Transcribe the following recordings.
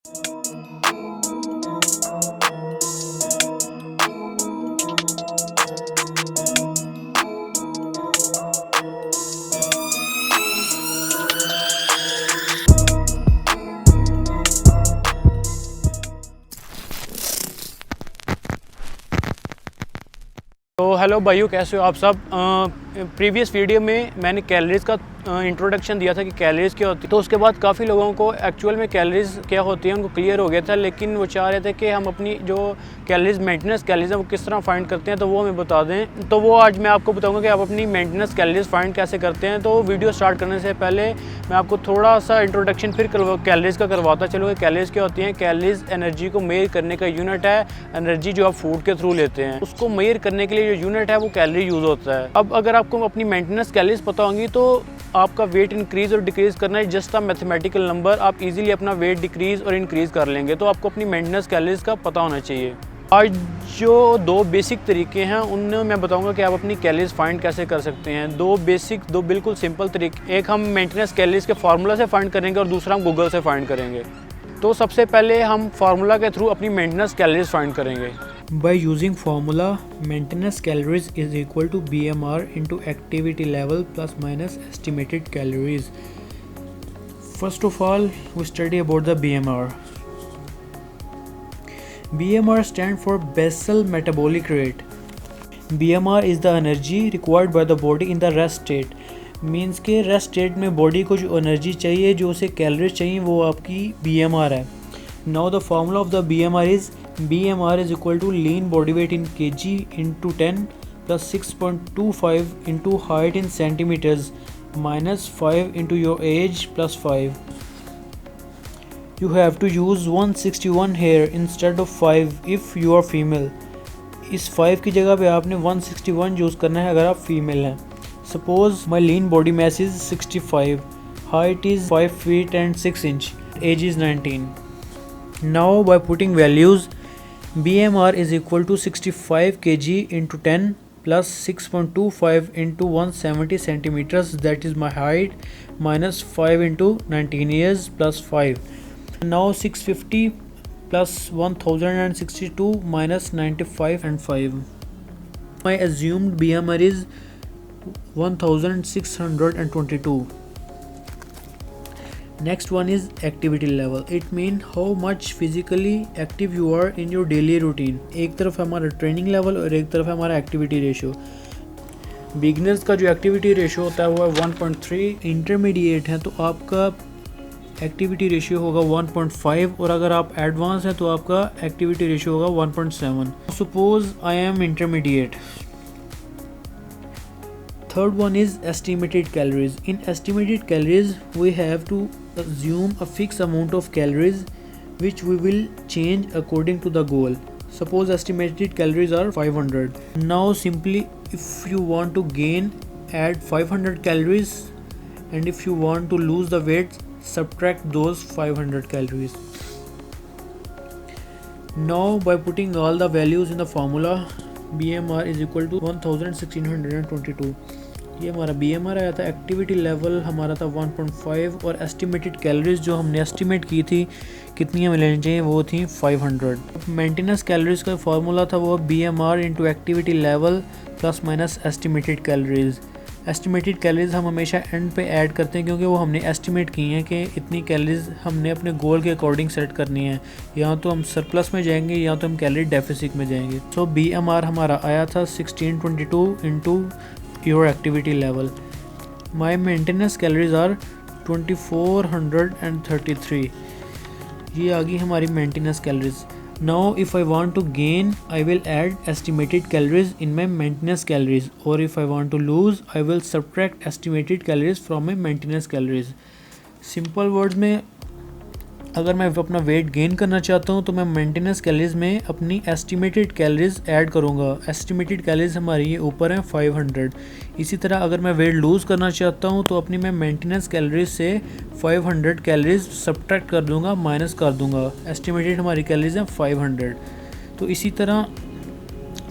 तो हेलो भाइयों, कैसे हो आप सब। प्रीवियस वीडियो में मैंने कैलोरीज़ का इंट्रोडक्शन दिया था कि कैलोरीज़ क्या होती है। तो उसके बाद काफ़ी लोगों को एक्चुअल में कैलोरीज़ क्या होती है उनको क्लियर हो गया था, लेकिन वो चाह रहे थे कि हम अपनी जो कैलोरीज़ मेंटेनेंस कैलोरीज़ है वो किस तरह फाइंड करते हैं, तो वो हमें बता दें। तो वो आज मैं आपको बताऊंगा कि आप अपनी मेंटेनेंस कैलोरीज़ फाइंड कैसे करते हैं। तो वीडियो स्टार्ट करने से पहले मैं आपको थोड़ा सा इंट्रोडक्शन फिर कैलोरीज़ का करवाता चलो। कैलोरीज़ क्या होती हैं। कैलोरीज़ एनर्जी को मेजर करने का यूनिट है। एनर्जी जो आप फूड के थ्रू लेते हैं उसको मेजर करने के लिए जो यूनिट है वो कैलोरी यूज़ होता है। अब अगर आपको अपनी मेंटेनेंस कैलोरीज पता होंगी तो आपका वेट इंक्रीज़ और डिक्रीज़ करना है जस्ट अ मैथमेटिकल नंबर। आप इजीली अपना वेट डिक्रीज़ और इंक्रीज़ कर लेंगे। तो आपको अपनी मेंटेनेंस कैलोरीज का पता होना चाहिए। आज जो दो बेसिक तरीके हैं उनमें मैं बताऊंगा कि आप अपनी कैलोरीज फाइंड कैसे कर सकते हैं। दो बिल्कुल सिंपल तरीके, एक हम मेंटेनेंस कैलोरीज के फार्मूला से फाइंड करेंगे और दूसरा हम गूगल से फाइंड करेंगे। तो सबसे पहले हम फार्मूला के थ्रू अपनी मेंटेनेंस कैलोरीज फाइंड करेंगे। By using formula, maintenance calories is equal to BMR into activity level plus minus estimated calories. First of all, we study about the BMR. BMR stands for basal metabolic rate. BMR is the energy required by the body in the rest state. Means के rest state में body को जो energy चाहिए, जो उसे calories चाहिए, वो आपकी BMR है। Now the formula of the BMR is BMR is equal to lean body weight in kg into 10 plus 6.25 into height in centimeters minus 5 into your age plus 5. You have to use 161 here instead of 5 if you are female. इस 5 की जगह पे आपने 161 use करना है अगर आप female हैं। Suppose my lean body mass is 65, height is 5 feet and 6 inch, age is 19. Now by putting values, BMR is equal to 65 kg into 10 plus 6.25 into 170 centimeters, that is my height, minus 5 into 19 years plus 5. Now 650 plus 1062 minus 95 and 5. My assumed BMR is 1622. Next one is activity level. It means how much physically active you are in your daily routine. एक तरफ है हमारा training level और एक तरफ है हमारा activity ratio. Beginners का जो एक्टिविटी रेशियो होता है वो है 1.3, इंटरमीडिएट है तो आपका एक्टिविटी रेशियो होगा 1.5 और अगर आप एडवांस हैं तो आपका एक्टिविटी रेशियो होगा 1.7. Suppose I am intermediate. Third one is estimated calories. In estimated calories, we have to assume a fixed amount of calories which we will change according to the goal. Suppose estimated calories are 500. Now simply if you want to gain, add 500 calories, and if you want to lose the weight, subtract those 500 calories. Now by putting all the values in the formula, BMR is equal to 1622. ये हमारा BMR आया था। Activity level हमारा था 1.5 और estimated calories जो हमने estimate की थी कितनी हमें लेनी चाहिए वो थी 500. मेंटेनेंस कैलोरीज का फार्मूला था वो BMR into activity level plus minus estimated calories. Estimated calories हम हमेशा एंड पे ऐड करते हैं क्योंकि वो हमने एस्टिमेट की हैं कि इतनी कैलोरीज हमने अपने गोल के अकॉर्डिंग सेट करनी है। या तो हम सरप्लस में जाएंगे या तो हम कैलोरी डेफिसिट में जाएंगे। सो BMR हमारा आया था 1622 into your activity level. My maintenance calories are 2433. ये आ गई हमारी maintenance calories. Now if I want to gain, I will add estimated calories in my maintenance calories, or if I want to lose, I will subtract estimated calories from my maintenance calories. Simple words में अगर मैं अपना weight gain करना चाहता हूँ तो मैं maintenance calories में अपनी एस्टिमेटेड कैलोरीज ऐड करूँगा। एस्टिमेटेड कैलोरीज हमारी ये ऊपर हैं 500। इसी तरह अगर मैं वेट लूज़ करना चाहता हूँ तो अपनी मैं मेंटेनेंस कैलोरीज से 500 कैलोरीज सब्ट्रैक्ट कर दूँगा, माइनस कर दूँगा। एस्टिमेटेड हमारी कैलोरीज हैं 500। तो इसी तरह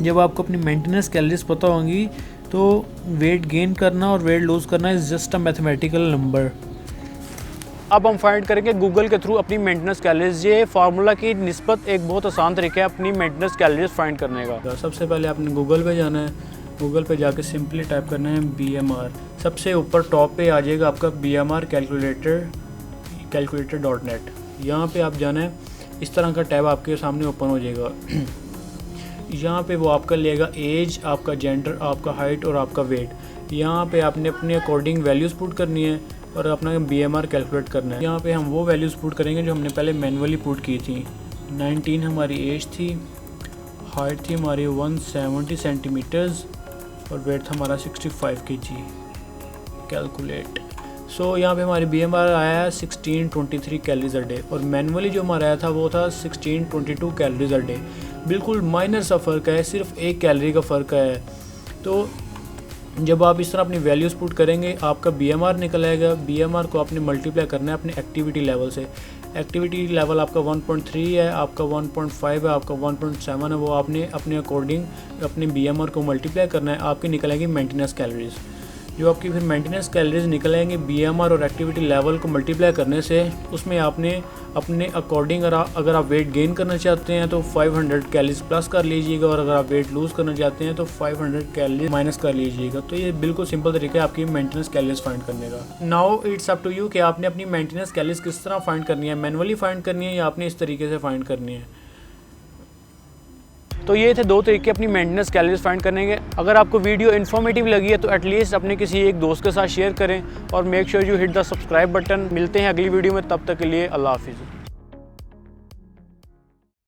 जब आपको अपनी मेंटेनेंस कैलोरीज पता होंगी तो वेट गेन करना और वेट लूज़ करना is just a mathematical number. अब हम फाइंड करेंगे गूगल के थ्रू अपनी मेंटेनेंस कैलोरीज। ये फार्मूला की निस्बत एक बहुत आसान तरीका है अपनी मेंटेनेंस कैलोरीज फाइंड करने का। सबसे पहले आपने गूगल पे जाना है, गूगल पे जाके सिंपली टाइप करना है BMR। सबसे ऊपर टॉप पे आ जाएगा आपका BMR calculator.net। यहाँ पे आप जाना है, इस तरह का टैब आपके सामने ओपन हो जाएगा। यहाँ पे वो आपका लेगा एज, आपका जेंडर, आपका हाइट और आपका वेट। यहाँ पे आपने अपने अकॉर्डिंग वैल्यूज़ पुट करनी है और अपना BMR कैलकुलेट करना है। यहाँ पे हम वो वैल्यूज़ पुट करेंगे जो हमने पहले मैनुअली पुट की थी। 19 हमारी एज थी, हाइट थी हमारी 170 सेंटीमीटर्स और वेट था हमारा 65 kg। कैलकुलेट। सो यहाँ पे हमारी BMR आया है 1623 कैलोरीज अ डे और मैनुअली जो हमारा आया था वो था 1622 कैलोरीज अ डे। बिल्कुल माइनर सा फ़र्क है, सिर्फ 1 कैलोरी का फ़र्क है। तो जब आप इस तरह अपनी वैल्यूज़ पुट करेंगे आपका BMR निकल आएगा। BMR को आपने मल्टीप्लाई करना है अपने एक्टिविटी लेवल से। एक्टिविटी लेवल आपका 1.3 है, आपका 1.5 है, आपका 1.7 है। वो आपने अपने अकॉर्डिंग अपने BMR को मल्टीप्लाई करना है, आपकी निकल आएगी मेंटेनेंस कैलोरीज। जो आपकी फिर मेंटेनेंस कैलोरीज निकल आएंगे BMR और एक्टिविटी लेवल को मल्टीप्लाई करने से, उसमें आपने अपने अकॉर्डिंग अगर आप वेट गेन करना चाहते हैं तो 500 कैलोरीज प्लस कर लीजिएगा और अगर आप वेट लूज़ करना चाहते हैं तो 500 कैलोरीज माइनस कर लीजिएगा। तो ये बिल्कुल सिंपल तरीका है आपकी मेंटेनेंस कैलोरीज फाइंड करने का। Now it's up to you कि आपने अपनी मेंटेनेंस कैलोरीज किस तरह फाइंड करनी है, मैनुअली फाइंड करनी है या आपने इस तरीके से फाइंड करनी है। तो ये थे 2 तरीके अपनी मेंटेनेंस कैलोरीज फाइंड करने के। अगर आपको वीडियो इन्फॉर्मेटिव लगी है तो एटलीस्ट अपने किसी एक दोस्त के साथ शेयर करें और make sure you hit the subscribe button. मिलते हैं अगली वीडियो में, तब तक के लिए अल्लाह हाफिज़।